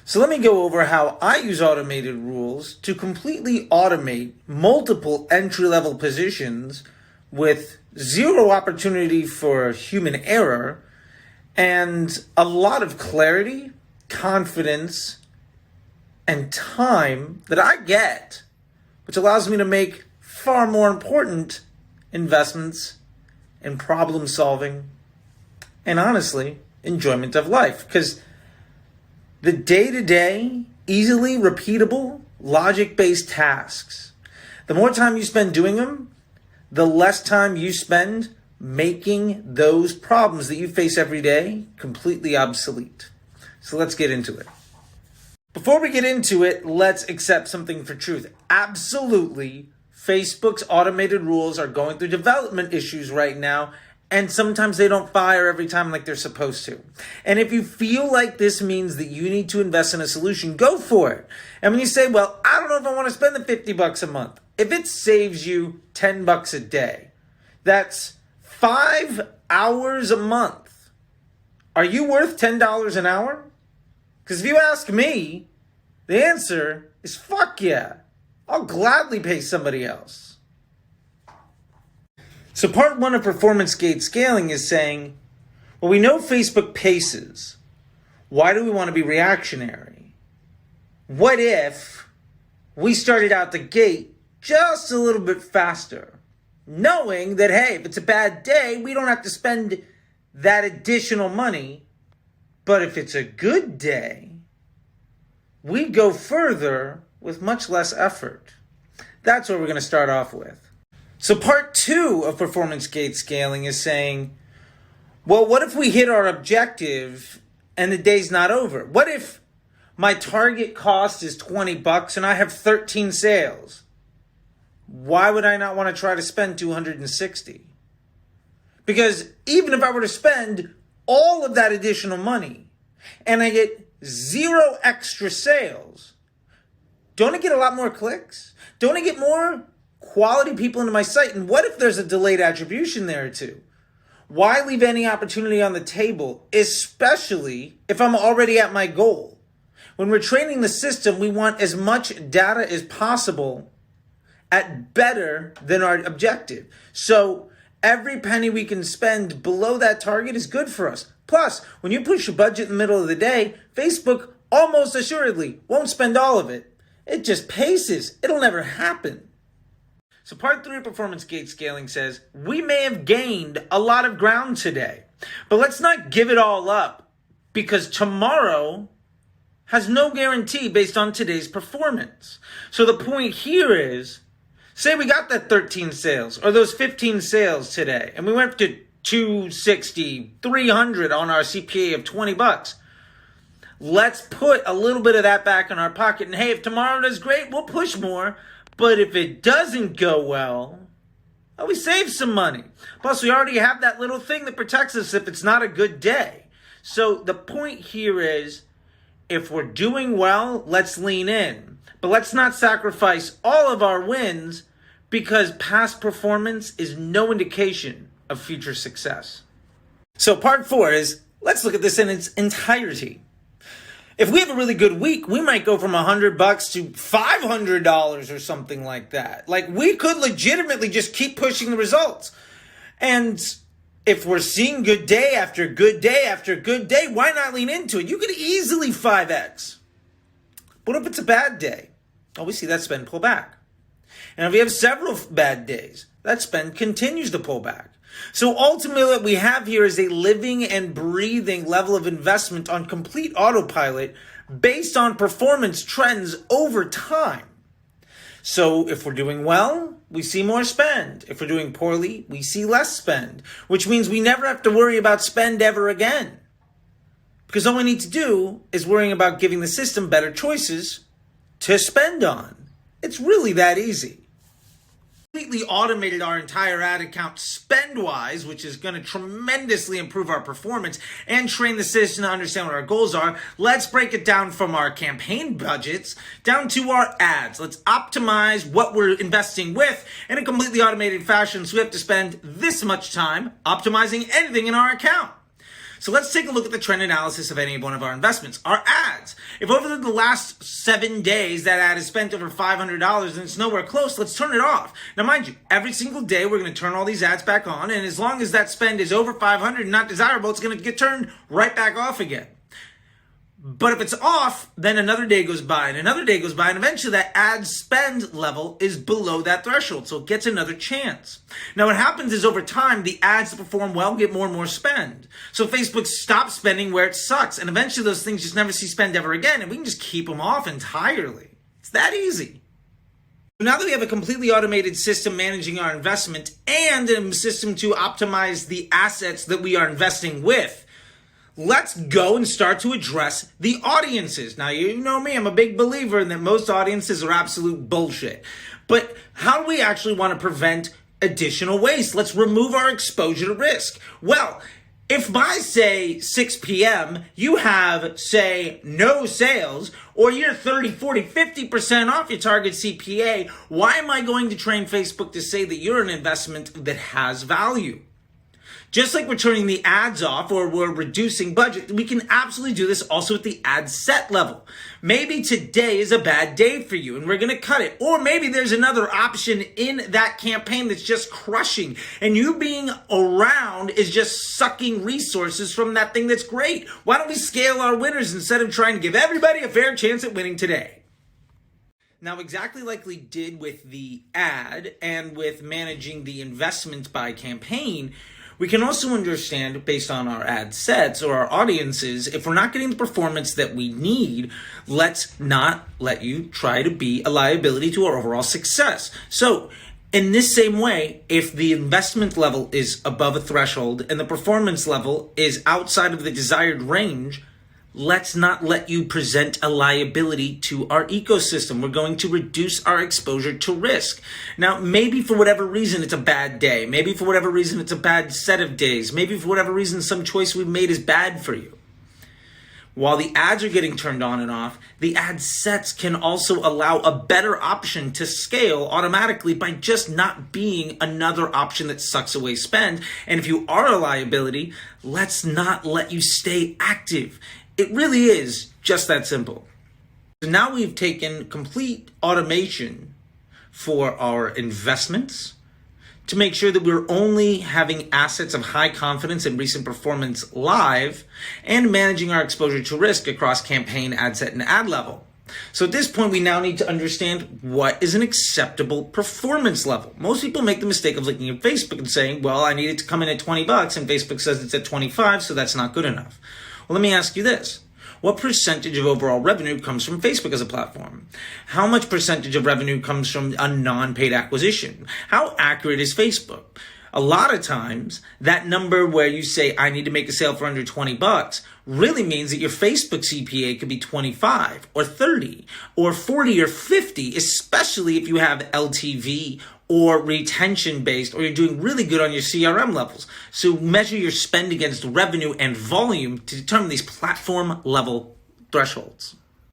So let me go over how I use automated rules to completely automate multiple entry-level positions with zero opportunity for human error and a lot of clarity, confidence, and time that I get, which allows me to make far more important investments in problem solving and honestly, enjoyment of life. Because the day-to-day, easily repeatable, logic-based tasks, the more time you spend doing them, the less time you spend making those problems that you face every day completely obsolete. So let's get into it. Before we get into it, let's accept something for truth. Absolutely, Facebook's automated rules are going through development issues right now, and sometimes they don't fire every time like they're supposed to. And if you feel like this means that you need to invest in a solution, go for it. And when you say, well, I don't know if I want to spend the $50 a month. If it saves you $10 a day, that's 5 hours a month. Are you worth $10 an hour? Because if you ask me, the answer is fuck yeah. I'll gladly pay somebody else. So part one of performance gate scaling is saying, well, we know Facebook paces. Why do we want to be reactionary? What if we started out the gate just a little bit faster, knowing that, hey, if it's a bad day, we don't have to spend that additional money. But if it's a good day, we go further with much less effort. That's what we're going to start off with. So part two of performance gate scaling is saying, well, what if we hit our objective and the day's not over? What if my target cost is $20 and I have 13 sales? Why would I not want to try to spend 260? Because even if I were to spend all of that additional money and I get 0 extra sales, don't I get a lot more clicks? Don't I get more quality people into my site? And what if there's a delayed attribution there too? Why leave any opportunity on the table, especially if I'm already at my goal? When we're training the system, we want as much data as possible at better than our objective. So every penny we can spend below that target is good for us. Plus, when you push your budget in the middle of the day, Facebook almost assuredly won't spend all of it. It just paces. It'll never happen. So part three of performance gate scaling says, we may have gained a lot of ground today, but let's not give it all up because tomorrow has no guarantee based on today's performance. So the point here is, say we got that 13 sales or those 15 sales today and we went to 260, 300 on our CPA of $20. Let's put a little bit of that back in our pocket. And hey, if tomorrow does great, we'll push more. But if it doesn't go well, we save some money. Plus, we already have that little thing that protects us if it's not a good day. So the point here is, if we're doing well, let's lean in. But let's not sacrifice all of our wins because past performance is no indication of future success. So part four is, let's look at this in its entirety. If we have a really good week, we might go from $100 to $500 or something like that. Like, we could legitimately just keep pushing the results. And if we're seeing good day after good day after good day, why not lean into it? You could easily 5x. But if it's a bad day, we see that spend pull back. And if we have several bad days, that spend continues to pull back. So ultimately what we have here is a living and breathing level of investment on complete autopilot based on performance trends over time. So if we're doing well, we see more spend. If we're doing poorly, we see less spend, which means we never have to worry about spend ever again. Because all we need to do is worrying about giving the system better choices to spend on. It's really that easy. Completely automated our entire ad account spend-wise, which is going to tremendously improve our performance and train the system to understand what our goals are. Let's break it down from our campaign budgets down to our ads. Let's optimize what we're investing with in a completely automated fashion so we have to spend this much time optimizing anything in our account. So let's take a look at the trend analysis of any one of our investments. Our ads. If over the last 7 days that ad has spent over $500 and it's nowhere close, let's turn it off. Now mind you, every single day we're going to turn all these ads back on, and as long as that spend is over $500 and not desirable, it's going to get turned right back off again. But if it's off, then another day goes by and another day goes by, and eventually that ad spend level is below that threshold, so it gets another chance. Now what happens is over time, the ads that perform well get more and more spend. So Facebook stops spending where it sucks, and eventually those things just never see spend ever again, and we can just keep them off entirely. It's that easy. Now that we have a completely automated system managing our investment and a system to optimize the assets that we are investing with, let's go and start to address the audiences. Now, you know me, I'm a big believer in that most audiences are absolute bullshit. But how do we actually want to prevent additional waste? Let's remove our exposure to risk. Well, if by, say, 6 p.m., you have, say, no sales, or you're 30, 40, 50% off your Target CPA, why am I going to train Facebook to say that you're an investment that has value? Just like we're turning the ads off or we're reducing budget, we can absolutely do this also at the ad set level. Maybe today is a bad day for you and we're going to cut it. Or maybe there's another option in that campaign that's just crushing, and you being around is just sucking resources from that thing that's great. Why don't we scale our winners instead of trying to give everybody a fair chance at winning today? Now, exactly like we did with the ad and with managing the investment by campaign, we can also understand, based on our ad sets or our audiences, if we're not getting the performance that we need, let's not let you try to be a liability to our overall success. So, in this same way, if the investment level is above a threshold and the performance level is outside of the desired range, let's not let you present a liability to our ecosystem. We're going to reduce our exposure to risk. Now, maybe for whatever reason it's a bad day. Maybe for whatever reason it's a bad set of days. Maybe for whatever reason some choice we've made is bad for you. While the ads are getting turned on and off, the ad sets can also allow a better option to scale automatically by just not being another option that sucks away spend. And if you are a liability, let's not let you stay active. It really is just that simple. So now we've taken complete automation for our investments to make sure that we're only having assets of high confidence and recent performance live, and managing our exposure to risk across campaign, ad set, and ad level. So at this point, we now need to understand what is an acceptable performance level. Most people make the mistake of looking at Facebook and saying, well, I need it to come in at $20 and Facebook says it's at 25, so that's not good enough. Well, let me ask you this. What percentage of overall revenue comes from Facebook as a platform? How much percentage of revenue comes from a non-paid acquisition? How accurate is Facebook? A lot of times, that number where you say, I need to make a sale for under $20 really means that your Facebook CPA could be 25 or 30 or 40 or 50, especially if you have LTV or retention based, or you're doing really good on your CRM levels. So measure your spend against revenue and volume to determine these platform level thresholds.